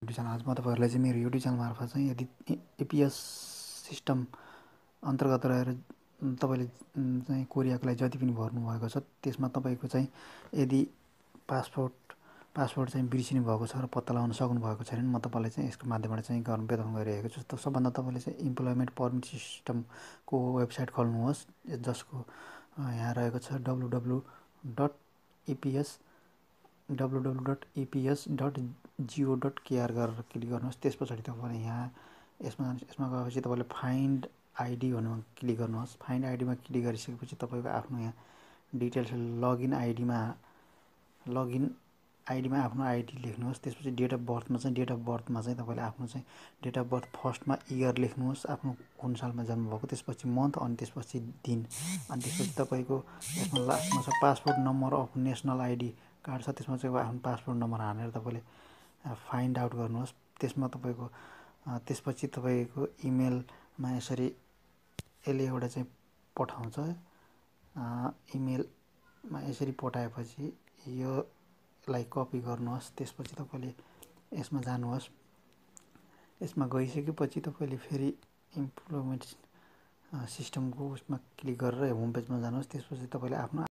YouTube channel. आज म तपाईँहरूलाई चाहिँ मेरो युट्युब च्यानल मार्फत चाहिँ यदि एपिएस सिस्टम अन्तर्गत रहेर तपाईँले चाहिँ कोरियाको लागि जति पनि भर्नुभएको छ त्यसमा तपाईँको चाहिँ यदि पासपोर्ट चाहिँ बिर्सिनु भएको छ र पत्ता लगाउन सक्नुभएको छैन, म तपाईँलाई चाहिँ यसको माध्यमबाट चाहिँ बेदखल गरिरहेको छु। सबभन्दा तपाईँले चाहिँ इम्प्लोइमेन्ट पर्मिट सिस्टमको वेबसाइट खोल्नुहोस्, जसको यहाँ रहेको छ www.eps.go.kr गरेर क्लिक गर्नुहोस्। त्यस पछाडि तपाईँले यहाँ यसमा गएपछि तपाईँले फाइन्ड आइडी भन्नुमा क्लिक गर्नुहोस्। फाइन्ड आइडीमा क्लिक गरिसकेपछि तपाईँको आफ्नो यहाँ डिटेल्स लगइन आइडीमा आफ्नो आइडी लेख्नुहोस्। त्यसपछि डेट अफ बर्थमा चाहिँ तपाईँले आफ्नो चाहिँ डेट अफ बर्थ फर्स्टमा इयर लेख्नुहोस्, आफ्नो कुन सालमा जन्म भएको, त्यसपछि मन्थ, अनि त्यसपछि दिन, अनि त्यसपछि तपाईँको यसमा लास्टमा छ passport number of national ID card छ, त्यसमा चाहिँ आफ्नो पासपोर्ट नम्बर हालेर तपाईँले फाइन्ड आउट गर्नुहोस्। त्यसपछि तपाईँको इमेलमा यसरी यसले एउटा चाहिँ पठाउँछ। इमेलमा यसरी पठाएपछि योलाई कपी गर्नुहोस्। त्यसपछि तपाईँले यसमा जानुहोस्। यसमा गइसकेपछि तपाईँले फेरि इम्प्लोइमेन्ट सिस्टमको उसमा क्लिक गरेर होम पेजमा जानुहोस्। त्यसपछि तपाईँले आफ्नो